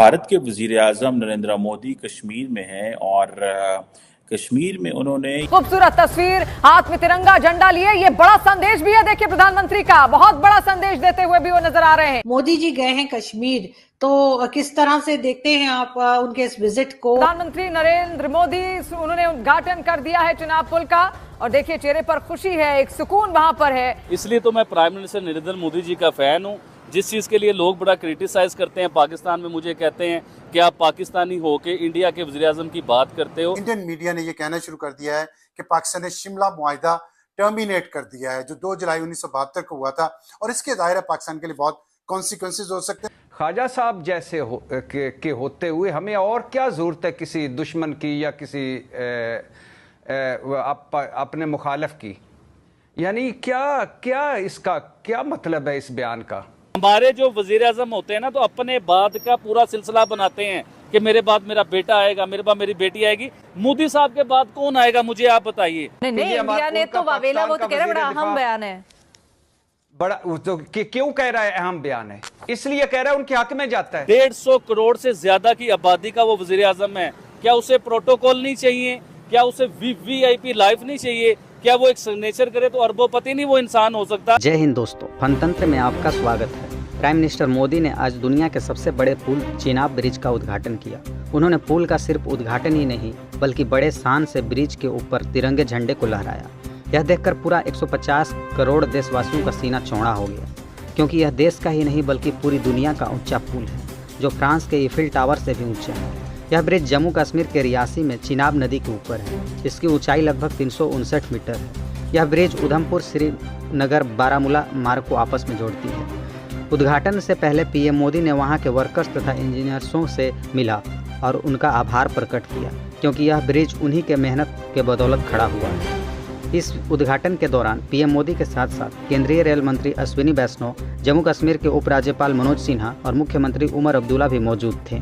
भारत के वजीर आज़म नरेंद्र मोदी कश्मीर में हैं और कश्मीर में उन्होंने खूबसूरत तस्वीर, हाथ में तिरंगा झंडा लिए, ये बड़ा संदेश भी है। देखिए प्रधानमंत्री का बहुत बड़ा संदेश देते हुए भी वो नजर आ रहे हैं। मोदी जी गए हैं कश्मीर, तो किस तरह से देखते हैं आप उनके इस विजिट को? प्रधानमंत्री नरेंद्र मोदी उन्होंने उद्घाटन कर दिया है चिनाब पुल का और देखिए चेहरे पर खुशी है, एक सुकून वहां पर है। इसलिए तो मैं प्राइम मिनिस्टर नरेंद्र मोदी जी का फैन हूँ। जिस चीज़ के लिए लोग बड़ा क्रिटिसाइज करते हैं पाकिस्तान में, मुझे कहते हैं कि आप पाकिस्तानी हो के इंडिया के वज़ीर आज़म की बात करते हो। इंडियन मीडिया ने यह कहना शुरू कर दिया है कि पाकिस्तान ने शिमला मुआहिदा टर्मिनेट कर दिया है, जो 2 जुलाई 1972 को हुआ था, और इसके ज़ाहिर है पाकिस्तान के लिए बहुत कॉन्सिक्वेंसेज हो सकते हैं। ख्वाजा साहब जैसे के होते हुए हमें और क्या जरूरत है किसी दुश्मन की या किसी अपने मुखालिफ की? यानी क्या इसका क्या मतलब है इस बयान का? हमारे जो वजीर आज़म होते हैं ना, तो अपने बाद का पूरा सिलसिला बनाते हैं कि मेरे बाद मेरा बेटा आएगा, मेरे बाद मेरी बेटी आएगी। मोदी साहब के बाद कौन आएगा, मुझे आप बताइए। नहीं, इंडिया ने तो वावेला, वो तो कह रहे बड़ा अहम बयान है। बड़ा तो क्यों कह रहा है अहम बयान है? इसलिए कह रहा है उनके हक में जाता है। 150 करोड़ से ज्यादा की आबादी का वो वजीर आज़म है। क्या उसे प्रोटोकॉल नहीं चाहिए? क्या उसे वीवीआईपी लाइफ नहीं चाहिए? क्या वो एक सिग्नेचर करे तो अरबोपति नहीं वो इंसान हो सकता? जय हिंद दोस्तों, फनतंत्र में आपका स्वागत है। प्राइम मिनिस्टर मोदी ने आज दुनिया के सबसे बड़े पुल चिनाब ब्रिज का उद्घाटन किया। उन्होंने पुल का सिर्फ उद्घाटन ही नहीं बल्कि बड़े शान से ब्रिज के ऊपर तिरंगे झंडे को लहराया। यह देखकर पूरा 150 करोड़ देशवासियों का सीना चौड़ा हो गया, क्योंकि यह देश का ही नहीं बल्कि पूरी दुनिया का ऊंचा पुल है, जो फ्रांस के ईफिल टावर से भी ऊंचा है। यह ब्रिज जम्मू कश्मीर के रियासी में चिनाब नदी के ऊपर है। इसकी ऊंचाई लगभग 359 मीटर है। यह ब्रिज उधमपुर श्रीनगर बारामूला मार्ग को आपस में जोड़ती है। उद्घाटन से पहले पीएम मोदी ने वहां के वर्कर्स तथा इंजीनियर्सों से मिला और उनका आभार प्रकट किया, क्योंकि यह ब्रिज उन्हीं के मेहनत के बदौलत खड़ा हुआ है। इस उद्घाटन के दौरान पीएम मोदी के साथ साथ केंद्रीय रेल मंत्री अश्विनी वैष्णव, जम्मू कश्मीर के उपराज्यपाल मनोज सिन्हा और मुख्यमंत्री उमर अब्दुल्ला भी मौजूद थे।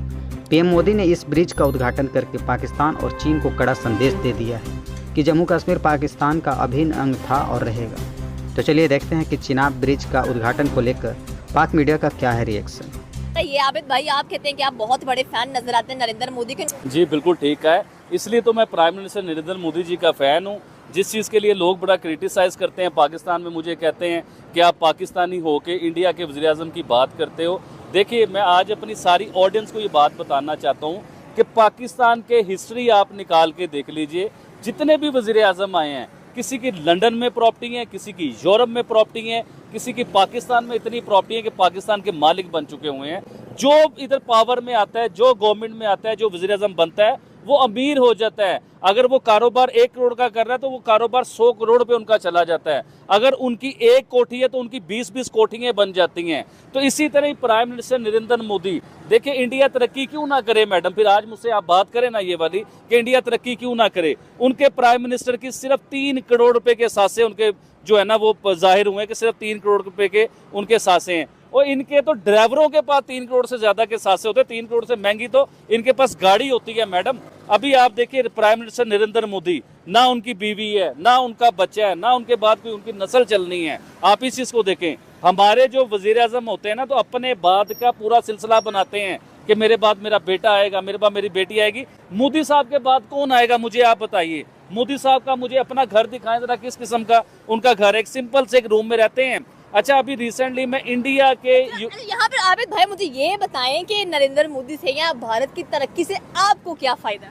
पीएम मोदी ने इस ब्रिज का उद्घाटन करके पाकिस्तान और चीन को कड़ा संदेश दे दिया है कि जम्मू कश्मीर पाकिस्तान का अभिन्न अंग था और रहेगा। तो चलिए देखते हैं कि चिनाब ब्रिज का उद्घाटन को लेकर पाक मीडिया का क्या है रिएक्शन। ये आबिद भाई, आप कहते हैं कि आप बहुत बड़े फैन नजर आते हैं नरेंद्र मोदी के। जी बिल्कुल ठीक है, इसलिए तो मैं प्राइम मिनिस्टर नरेंद्र मोदी जी का फैन हूँ। जिस चीज़ के लिए लोग बड़ा क्रिटिसाइज करते हैं पाकिस्तान में, मुझे कहते हैं कि आप पाकिस्तानी हो के इंडिया के वज़ीर आज़म की बात करते हो। देखिए, मैं आज अपनी सारी ऑडियंस को ये बात बताना चाहता हूँ कि पाकिस्तान के हिस्ट्री आप निकाल के देख लीजिए। जितने भी वज़ीर आज़म आए हैं, किसी की लंदन में प्रॉपर्टी है, किसी की यूरोप में प्रॉपर्टी है, किसी की पाकिस्तान में इतनी प्रॉपर्टी है कि पाकिस्तान के मालिक बन चुके हुए हैं। जो इधर पावर में आता है, जो गवर्नमेंट में आता है, जो वज़ीर आज़म बनता है, वो अमीर हो जाता है। अगर वो कारोबार 1 करोड़ का कर रहा है तो वो कारोबार 100 करोड़ पे उनका चला जाता है। अगर उनकी 1 कोठी है तो उनकी 20-20 कोठियाँ बन जाती हैं। तो इसी तरह ही प्राइम मिनिस्टर नरेंद्र मोदी, देखिए इंडिया तरक्की क्यों ना करे मैडम, फिर आज मुझसे आप बात करें ना ये वाली कि इंडिया तरक्की क्यों ना करे। उनके प्राइम मिनिस्टर की सिर्फ 3 करोड़ रुपए के सासे उनके जो है ना वो जाहिर हुए कि सिर्फ 3 करोड़ रुपए के उनके सासे हैं। और इनके तो ड्राइवरों के पास 3 करोड़ से ज्यादा के सासे होते हैं। 3 करोड़ से महंगी तो इनके पास गाड़ी होती है मैडम। अभी आप देखिए प्राइम मिनिस्टर नरेंद्र मोदी, ना उनकी बीवी है, ना उनका बच्चा है, ना उनके बाद कोई उनकी नस्ल चलनी है। आप इस चीज को देखें। हमारे जो वजीर आज़म होते हैं ना, तो अपने बाद का पूरा सिलसिला बनाते हैं कि मेरे बाद मेरा बेटा आएगा, मेरे बाद मेरी बेटी आएगी। मोदी साहब के बाद कौन आएगा, मुझे आप बताइए। मोदी साहब का मुझे अपना घर दिखाएं जरा, किस किस्म का उनका घर है। एक सिंपल से एक रूम में रहते हैं। अच्छा, अभी रिसेंटली मैं इंडिया के यहाँ पर आबिद भाई मुझे ये बताएं कि नरेंद्र मोदी से या भारत की तरक्की से आपको क्या फायदा?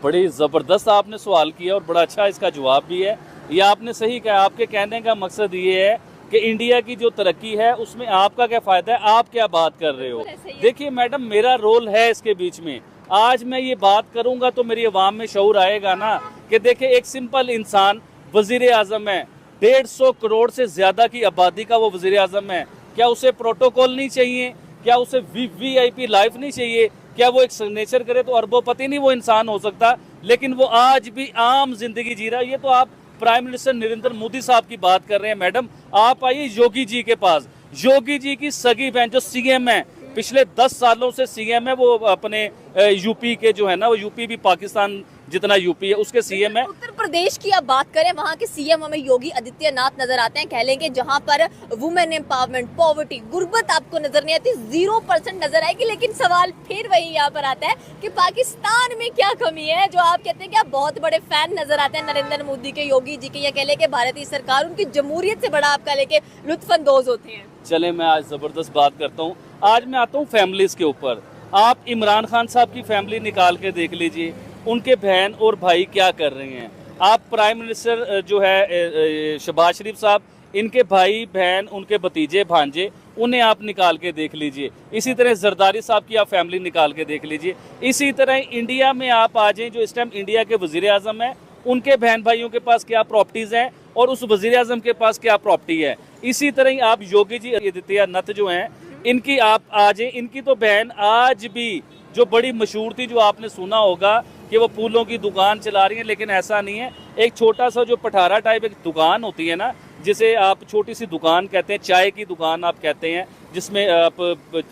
बड़ी ज़बरदस्त आपने सवाल किया और बड़ा अच्छा इसका जवाब भी है। ये आपने सही कहा। आपके कहने का मकसद ये है कि इंडिया की जो तरक्की है उसमें आपका क्या फ़ायदा है, आप क्या बात कर रहे हो। देखिए मैडम, मेरा रोल है इसके बीच में। आज मैं ये बात करूँगा तो मेरी आवाम में शऊर आएगा ना कि देखिए एक सिंपल इंसान वज़ीर आज़म है, 150 करोड़ से ज़्यादा की आबादी का वो वज़ीर आज़म है। क्या उसे प्रोटोकॉल नहीं चाहिए? क्या उसे वीवीआईपी लाइफ नहीं चाहिए? क्या वो एक सिग्नेचर करे तो अरबोपति नहीं वो इंसान हो सकता? लेकिन वो आज भी आम जिंदगी जी रहा है। ये तो आप प्राइम मिनिस्टर नरेंद्र मोदी साहब की बात कर रहे हैं मैडम। आप आइए योगी जी के पास। योगी जी की सगी बहन जो सीएम है, पिछले 10 सालों से सीएम है, वो अपने यूपी के जो है ना, वो यूपी भी पाकिस्तान जितना यूपी है, उसके सीएम है। उत्तर प्रदेश की आप बात करें, वहाँ के सीएम हमें योगी आदित्यनाथ नजर आते हैं। कह लेंगे जहाँ पर वुमेन एम्पावरमेंट, पॉवर्टी, गुर्बत आपको नजर नहीं आती, 0% नजर आएगी। लेकिन सवाल फिर वही यहाँ पर आता है कि पाकिस्तान में क्या कमी है जो आप कहते हैं कि आप बहुत बड़े फैन नजर आते हैं नरेंद्र मोदी के, योगी जी के, या कह लेंगे भारतीय सरकार उनकी जमहूरियत से बड़ा आपका लेके लुत्फानंदोज होते हैं। चले मैं आज जबरदस्त बात करता हूँ। आज मैं आता हूँ फैमिलीज के ऊपर। आप इमरान खान साहब की फैमिली निकाल के देख लीजिए, उनके बहन और भाई क्या कर रहे हैं। आप प्राइम मिनिस्टर जो है शहबाज शरीफ साहब, इनके भाई बहन, उनके भतीजे भांजे, उन्हें आप निकाल के देख लीजिए। इसी तरह जरदारी साहब की आप फैमिली निकाल के देख लीजिए। इसी तरह इंडिया में आप आ जाएं, जो इस टाइम इंडिया के वजीर आजम है, उनके बहन भाइयों के पास क्या प्रॉपर्टीज हैं और उस वजीर आजम के पास क्या प्रॉपर्टी है। इसी तरह ही आप योगी जी आदित्यनाथ जो हैं, इनकी आप आ जाएं, इनकी तो बहन आज भी जो बड़ी मशहूर थी, जो आपने सुना होगा कि वो फूलों की दुकान चला रही हैं, लेकिन ऐसा नहीं है। एक छोटा सा जो पठारा टाइप एक दुकान होती है ना, जिसे आप छोटी सी दुकान कहते हैं, चाय की दुकान आप कहते हैं, जिसमें आप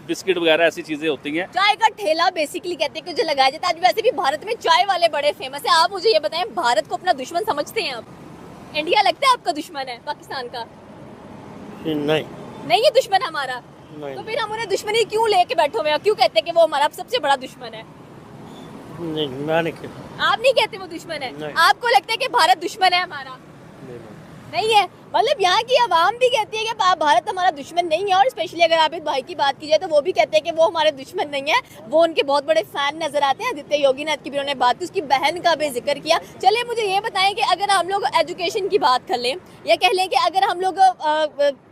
बिस्किट वगैरह ऐसी चीजें होती हैं। चाय का ठेला बेसिकली कहते हैं कि जो लगाया जाता है। आज वैसे भी भारत में चाय वाले बड़े फेमस है। आप मुझे ये बताएं, भारत को अपना दुश्मन समझते हैं आप? इंडिया लगता है आपका दुश्मन है पाकिस्तान का? नहीं है दुश्मन हमारा। तो फिर हम उन्हें दुश्मनी क्यों लेके बैठे हुए हैं? क्यों कहते हैं कि वो हमारा सबसे बड़ा दुश्मन है? नहीं, मैं नहीं कहता। आप नहीं कहते वो दुश्मन है? आपको लगता है कि भारत दुश्मन है हमारा? नहीं है। मतलब यहाँ की आवाम भी कहती है कि भारत हमारा दुश्मन नहीं है। और स्पेशली अगर आप इस भाई की बात की जाए तो वो भी कहते हैं कि वो हमारे दुश्मन नहीं है, वो उनके बहुत बड़े फैन नजर आते हैं। आदित्य योगीनाथ की भी उन्होंने बात की, उसकी बहन का भी जिक्र किया। चलिए मुझे ये बताएं कि अगर हम लोग एजुकेशन की बात कर लें, या कह लें कि अगर हम लोग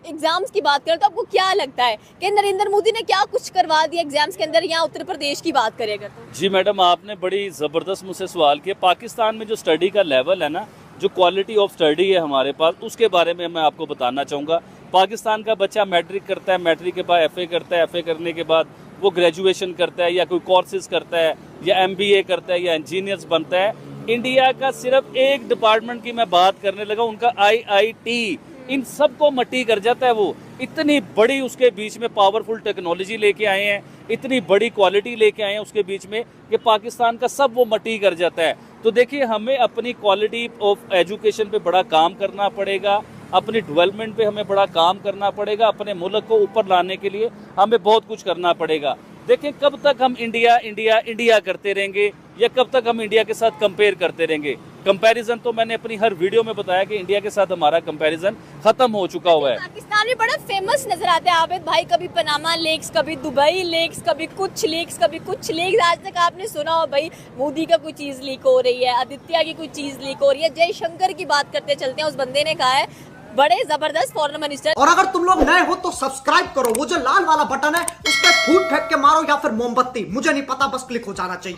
एग्जाम्स की बात करें, तो आपको क्या लगता है कि नरेंद्र मोदी ने क्या कुछ करवा दिया एग्जाम्स के अंदर, या उत्तर प्रदेश की बात करेगा तो? जी मैडम, आपने बड़ी ज़बरदस्त मुझसे सवाल किया। पाकिस्तान में जो स्टडी का लेवल है ना, जो क्वालिटी ऑफ स्टडी है हमारे पास, उसके बारे में मैं आपको बताना चाहूँगा। पाकिस्तान का बच्चा मैट्रिक करता है, मैट्रिक के बाद एफए करता है, एफए करने के बाद वो ग्रेजुएशन करता है, या कोई कोर्सेज करता है, या एमबीए करता है, या इंजीनियर्स बनता है। इंडिया का सिर्फ एक डिपार्टमेंट की मैं बात करने लगा, उनका आईआईटी, इन सबको मट्टी कर जाता है। वो इतनी बड़ी उसके बीच में पावरफुल टेक्नोलॉजी लेके आए हैं, इतनी बड़ी क्वालिटी लेके आए हैं उसके बीच में, कि पाकिस्तान का सब वो मट्टी कर जाता है। तो देखिए, हमें अपनी क्वालिटी ऑफ एजुकेशन पे बड़ा काम करना पड़ेगा, अपनी डेवलपमेंट पे हमें बड़ा काम करना पड़ेगा, अपने मुल्क को ऊपर लाने के लिए हमें बहुत कुछ करना पड़ेगा। देखें, कब तक हम इंडिया इंडिया इंडिया करते रहेंगे, या कब तक हम इंडिया के साथ कंपेयर करते रहेंगे? कंपैरिजन तो मैंने अपनी हर वीडियो में बताया कि इंडिया के साथ हमारा कंपैरिजन खत्म हो चुका हुआ है। पाकिस्तान में बड़ा फेमस नजर आता है आबिद भाई, कभी पनामा लेक्स, कभी दुबई लेक्स, कभी कुछ लेक्स, कभी कुछ लेक्स। आज तक आपने सुना हो भाई मोदी का कोई चीज लीक हो रही है, आदित्य की कोई चीज लीक हो रही है? जयशंकर की बात करते चलते हैं, उस बंदे ने कहा है, बड़े जबरदस्त फॉरेन मिनिस्टर। और अगर तुम लोग नए हो तो सब्सक्राइब करो, वो जो लाल वाला बटन है उस पर फूट फेंक के मारो, या फिर मोमबत्ती, मुझे नहीं पता, बस क्लिक हो जाना चाहिए।